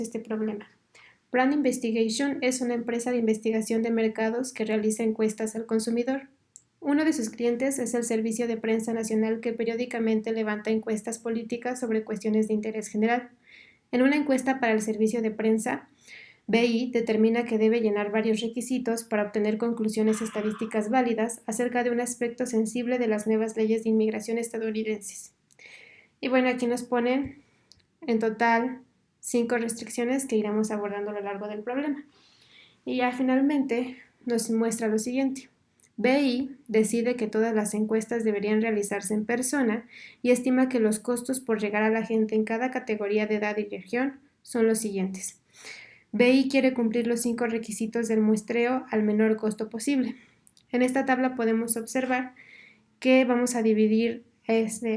este problema. Brand Investigation es una empresa de investigación de mercados que realiza encuestas al consumidor. Uno de sus clientes es el Servicio de Prensa Nacional, que periódicamente levanta encuestas políticas sobre cuestiones de interés general. En una encuesta para el Servicio de Prensa, BI determina que debe llenar varios requisitos para obtener conclusiones estadísticas válidas acerca de un aspecto sensible de las nuevas leyes de inmigración estadounidenses. Y bueno, aquí nos ponen en total 5 restricciones que iremos abordando a lo largo del problema. Y ya finalmente nos muestra lo siguiente. BI decide que todas las encuestas deberían realizarse en persona y estima que los costos por llegar a la gente en cada categoría de edad y región son los siguientes. BI quiere cumplir los 5 requisitos del muestreo al menor costo posible. En esta tabla podemos observar que vamos a dividir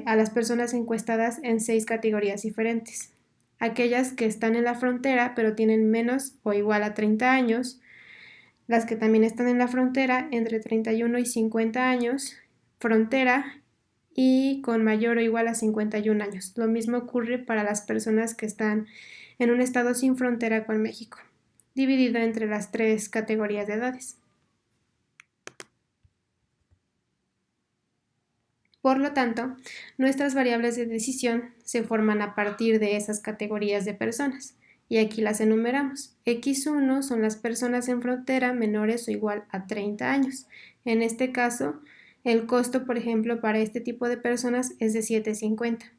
a las personas encuestadas en 6 categorías diferentes. Aquellas que están en la frontera pero tienen menos o igual a 30 años, las que también están en la frontera entre 31 y 50 años, frontera y con mayor o igual a 51 años. Lo mismo ocurre para las personas que están en un estado sin frontera con México, dividido entre las 3 categorías de edades. Por lo tanto, nuestras variables de decisión se forman a partir de esas categorías de personas, y aquí las enumeramos. X1 son las personas en frontera menores o igual a 30 años. En este caso, el costo, por ejemplo, para este tipo de personas es de $7.50,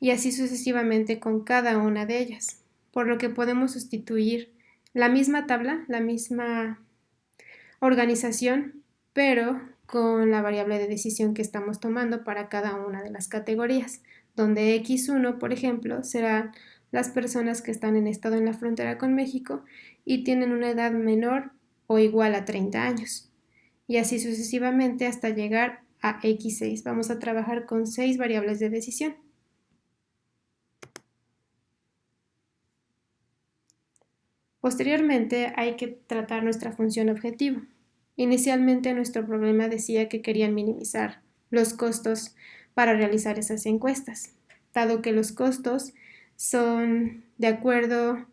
y así sucesivamente con cada una de ellas, por lo que podemos sustituir la misma tabla, la misma organización, pero con la variable de decisión que estamos tomando para cada una de las categorías, donde X1, por ejemplo, serán las personas que están en estado en la frontera con México y tienen una edad menor o igual a 30 años, y así sucesivamente hasta llegar a X6. Vamos a trabajar con 6 variables de decisión. Posteriormente hay que tratar nuestra función objetivo. Inicialmente nuestro problema decía que querían minimizar los costos para realizar esas encuestas, dado que los costos son de acuerdo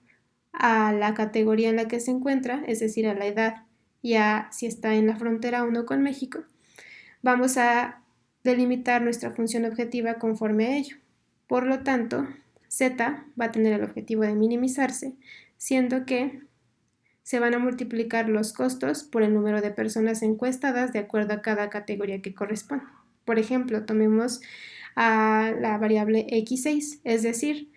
a la categoría en la que se encuentra, es decir, a la edad y a si está en la frontera o no con México. Vamos a delimitar nuestra función objetiva conforme a ello. Por lo tanto, Z va a tener el objetivo de minimizarse, siendo que se van a multiplicar los costos por el número de personas encuestadas de acuerdo a cada categoría que corresponde. Por ejemplo, tomemos a la variable X6, es decir,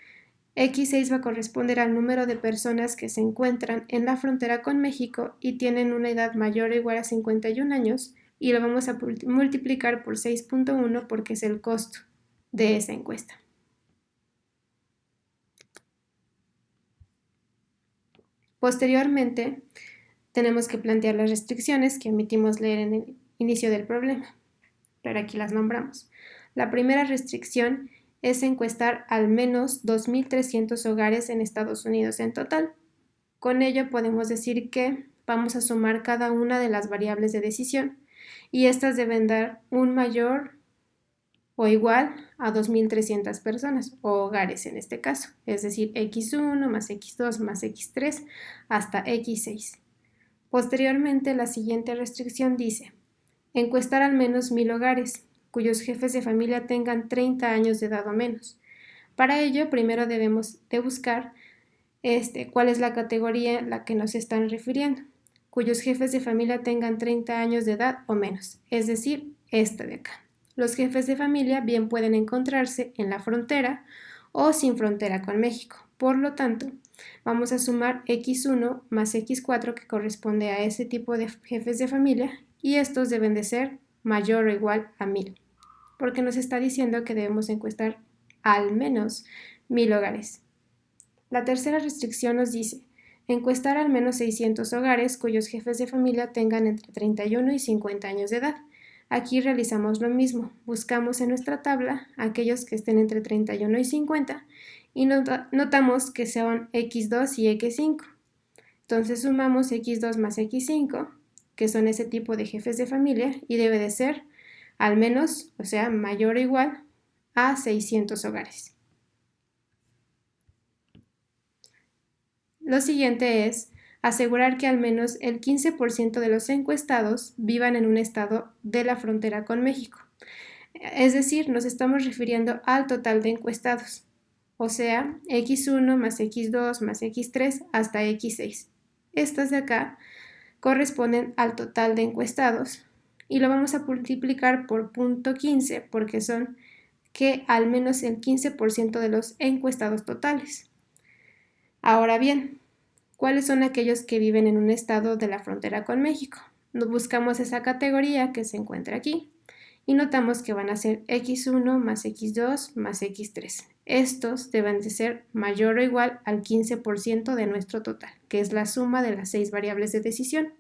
X6 va a corresponder al número de personas que se encuentran en la frontera con México y tienen una edad mayor o igual a 51 años, y lo vamos a multiplicar por 6.1 porque es el costo de esa encuesta. Posteriormente, tenemos que plantear las restricciones que omitimos leer en el inicio del problema, pero aquí las nombramos. La primera restricción es encuestar al menos 2.300 hogares en Estados Unidos en total. Con ello podemos decir que vamos a sumar cada una de las variables de decisión y estas deben dar un mayor o igual a 2.300 personas o hogares en este caso, es decir, X1 más X2 más X3 hasta X6. Posteriormente, la siguiente restricción dice: encuestar al menos 1.000 hogares cuyos jefes de familia tengan 30 años de edad o menos. Para ello, primero debemos de buscar cuál es la categoría a la que nos están refiriendo, cuyos jefes de familia tengan 30 años de edad o menos, es decir, esta de acá. Los jefes de familia bien pueden encontrarse en la frontera o sin frontera con México. Por lo tanto, vamos a sumar X1 más X4, que corresponde a ese tipo de jefes de familia, y estos deben de ser mayor o igual a 1.000, porque nos está diciendo que debemos encuestar al menos 1.000 hogares. La tercera restricción nos dice: encuestar al menos 600 hogares cuyos jefes de familia tengan entre 31 y 50 años de edad. Aquí realizamos lo mismo, buscamos en nuestra tabla aquellos que estén entre 31 y 50 y notamos que son X2 y X5. Entonces sumamos X2 más X5, que son ese tipo de jefes de familia, y debe de ser al menos, o sea, mayor o igual a 600 hogares. Lo siguiente es asegurar que al menos el 15% de los encuestados vivan en un estado de la frontera con México. Es decir, nos estamos refiriendo al total de encuestados, o sea, X1 más X2 más X3 hasta X6. Estas de acá corresponden al total de encuestados y lo vamos a multiplicar por 0.15 porque son que al menos el 15% de los encuestados totales. Ahora bien, ¿cuáles son aquellos que viven en un estado de la frontera con México? Nos buscamos esa categoría que se encuentra aquí y notamos que van a ser X1 más X2 más X3. Estos deben de ser mayor o igual al 15% de nuestro total, que es la suma de las 6 variables de decisión.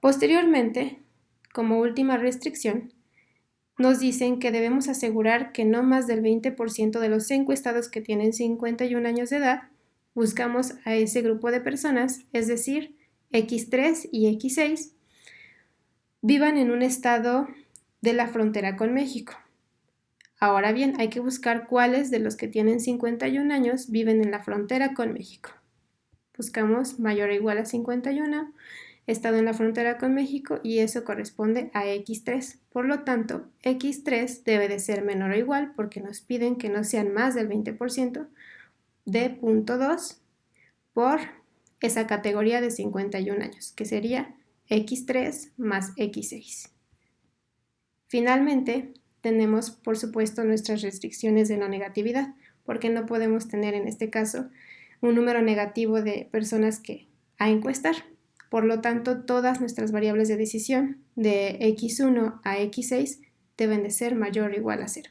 Posteriormente, como última restricción, nos dicen que debemos asegurar que no más del 20% de los encuestados que tienen 51 años de edad, buscamos a ese grupo de personas, es decir, X3 y X6, vivan en un estado de la frontera con México. Ahora bien, hay que buscar cuáles de los que tienen 51 años viven en la frontera con México. Buscamos mayor o igual a 51, estado en la frontera con México y eso corresponde a X3. Por lo tanto, X3 debe de ser menor o igual porque nos piden que no sean más del 20% de 0.2 por esa categoría de 51 años, que sería X3 más X6. Finalmente, tenemos, por supuesto, nuestras restricciones de no negatividad, porque no podemos tener en este caso un número negativo de personas a encuestar. Por lo tanto, todas nuestras variables de decisión de X1 a X6 deben de ser mayor o igual a 0.